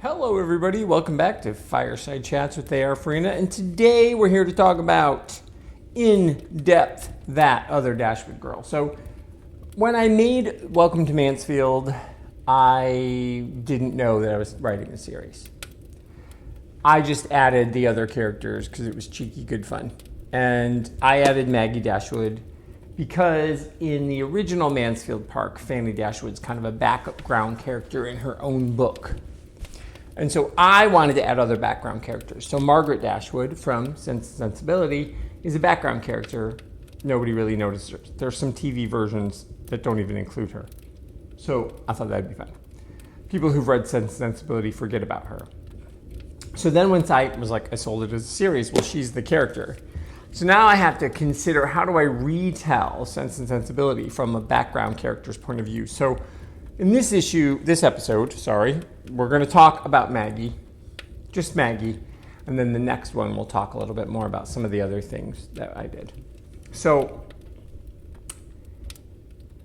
Hello everybody, welcome back to Fireside Chats with Farina, and today we're here to talk about In Depth, That Other Dashwood Girl. So when I made Welcome to Mansfield, I didn't know that I was writing a series. I just added the other characters because it was cheeky, good fun. And I added Maggie Dashwood because in the original Mansfield Park, Fanny Dashwood's kind of a background character in her own book. And so I wanted to add other background characters. So Margaret Dashwood from Sensibility is a background character. Nobody really noticed her. There's some TV versions that don't even include her. So I thought that'd be fun. People who've read Sensibility forget about her. So then once I was like, I sold it as a series, well, she's the character. So now I have to consider, how do I retell Sense and Sensibility from a background character's point of view? So in this episode, we're going to talk about Maggie, just Maggie, and then the next one we'll talk a little bit more about some of the other things that I did. So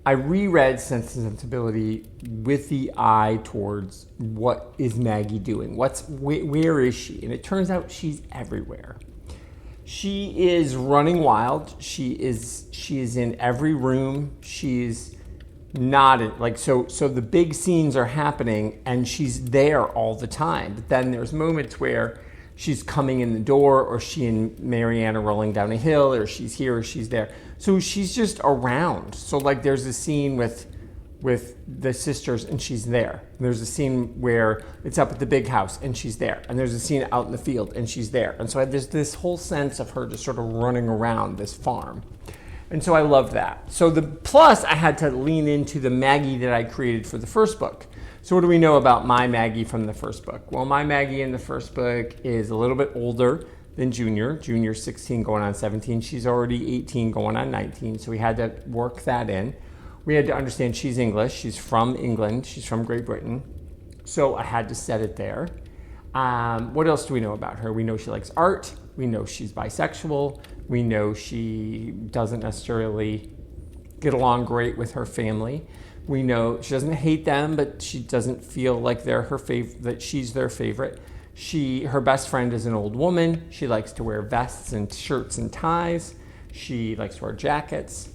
I reread Sense and Sensibility with the eye towards what is Maggie doing? Where is she? And it turns out she's everywhere. She is running wild. She is in every room. She's not like so the big scenes are happening and she's there all the time, but then there's moments where she's coming in the door, or she and Marianne are rolling down a hill, or she's here or she's there, so she's just around. So like there's a scene with the sisters and she's there, and there's a scene where it's up at the big house and she's there, and there's a scene out in the field and she's there, and so there's this whole sense of her just sort of running around this farm. And so I love that. So plus I had to lean into the Maggie that I created for the first book. So what do we know about my Maggie from the first book? Well, my Maggie in the first book is a little bit older than Junior. Junior's 16 going on 17. She's already 18 going on 19. So we had to work that in. We had to understand she's English. She's from England. She's from Great Britain. So I had to set it there. What else do we know about her? We know she likes art. We know she's bisexual. We know she doesn't necessarily get along great with her family. We know she doesn't hate them, but she doesn't feel like they're her that she's their favorite. Her best friend is an old woman. She likes to wear vests and shirts and ties. She likes to wear jackets.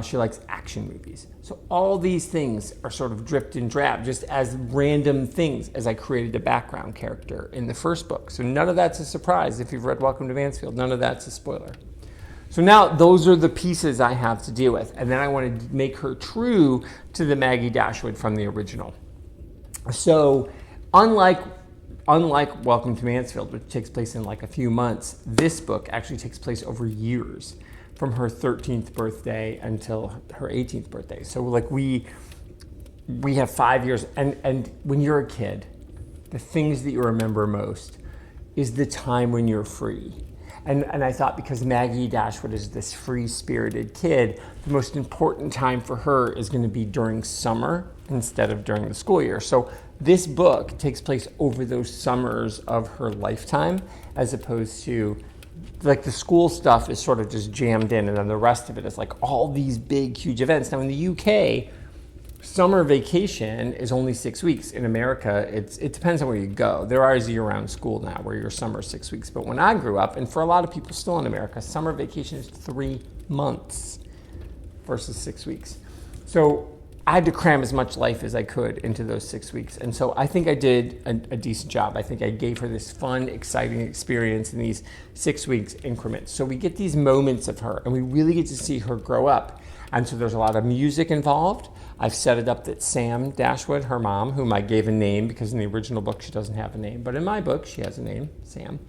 She likes action movies. So all these things are sort of dripped and drabbed just as random things as I created a background character in the first book. So none of that's a surprise if you've read Welcome to Mansfield. None of that's a spoiler. So now those are the pieces I have to deal with. And then I want to make her true to the Maggie Dashwood from the original. So unlike Welcome to Mansfield, which takes place in like a few months, this book actually takes place over years, from her 13th birthday until her 18th birthday. So like we have 5 years, and when you're a kid, the things that you remember most is the time when you're free. And I thought, because Maggie Dashwood is this free-spirited kid, the most important time for her is going to be during summer instead of during the school year. So this book takes place over those summers of her lifetime, as opposed to like the school stuff is sort of just jammed in, and then the rest of it is like all these big, huge events. Now in the UK, summer vacation is only 6 weeks. In America, it depends on where you go. There is year-round school now where your summer is 6 weeks. But when I grew up, and for a lot of people still in America, summer vacation is 3 months versus 6 weeks. So I had to cram as much life as I could into those 6 weeks. And so I think I did a decent job. I think I gave her this fun, exciting experience in these 6 weeks increments. So we get these moments of her, and we really get to see her grow up. And so there's a lot of music involved. I've set it up that Sam Dashwood, her mom, whom I gave a name, because in the original book she doesn't have a name, but in my book she has a name, Sam.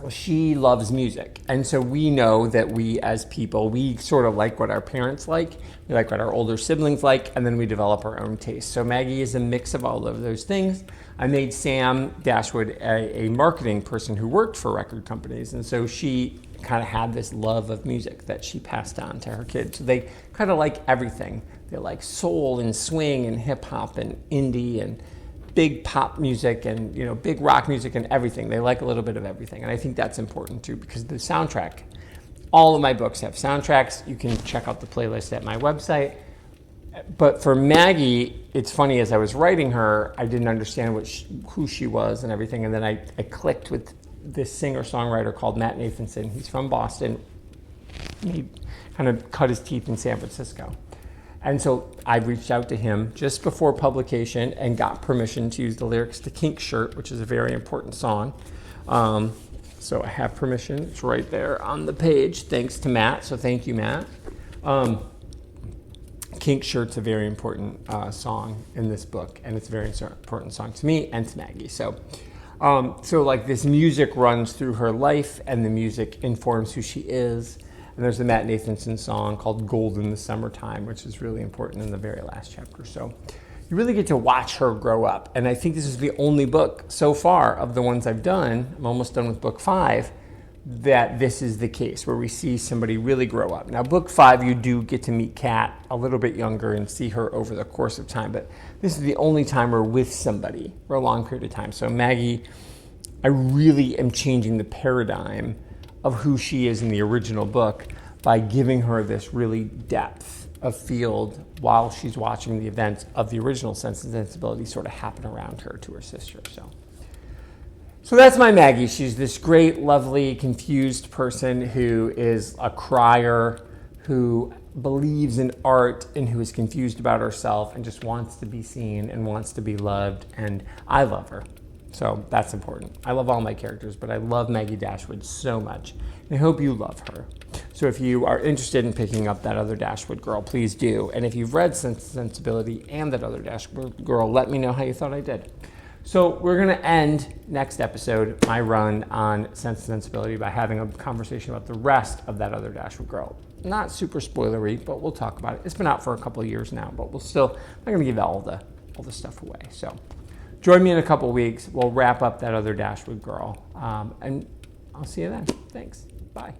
She loves music. And so we know that we as people, we sort of like what our parents like, we like what our older siblings like, and then we develop our own taste. So Maggie is a mix of all of those things. I made Sam Dashwood a marketing person who worked for record companies, and so she kind of had this love of music that she passed on to her kids. So they kind of like everything. They like soul and swing and hip hop and indie and big pop music and, you know, big rock music and everything. They like a little bit of everything. And I think that's important too, because the soundtrack, all of my books have soundtracks. You can check out the playlist at my website. But for Maggie, it's funny, as I was writing her, I didn't understand who she was and everything. And then I clicked with this singer-songwriter called Matt Nathanson. He's from Boston. He kind of cut his teeth in San Francisco. And so I reached out to him just before publication and got permission to use the lyrics to Kink Shirt, which is a very important song. So I have permission. It's right there on the page, thanks to Matt. So thank you, Matt. Kink Shirt's a very important song in this book, and it's a very important song to me and to Maggie. So like this music runs through her life, and the music informs who she is. And there's the Matt Nathanson song called Gold in the Summertime, which is really important in the very last chapter. So you really get to watch her grow up. And I think this is the only book so far of the ones I've done, I'm almost done with book 5, that this is the case, where we see somebody really grow up. Now, book 5, you do get to meet Kat a little bit younger and see her over the course of time. But this is the only time we're with somebody for a long period of time. So Maggie, I really am changing the paradigm of who she is in the original book by giving her this really depth of field while she's watching the events of the original Sense and Sensibility sort of happen around her to her sister. So that's my Maggie. She's this great, lovely, confused person who is a crier, who believes in art and who is confused about herself and just wants to be seen and wants to be loved. And I love her. So that's important. I love all my characters, but I love Maggie Dashwood so much. And I hope you love her. So if you are interested in picking up That Other Dashwood Girl, please do. And if you've read Sensibility and That Other Dashwood Girl, let me know how you thought I did. So we're going to end next episode, my run on Sense and Sensibility, by having a conversation about the rest of That Other Dashwood Girl. Not super spoilery, but we'll talk about it. It's been out for a couple of years now, but I'm not going to give all the stuff away. So join me in a couple of weeks. We'll wrap up That Other Dashwood Girl, and I'll see you then. Thanks. Bye.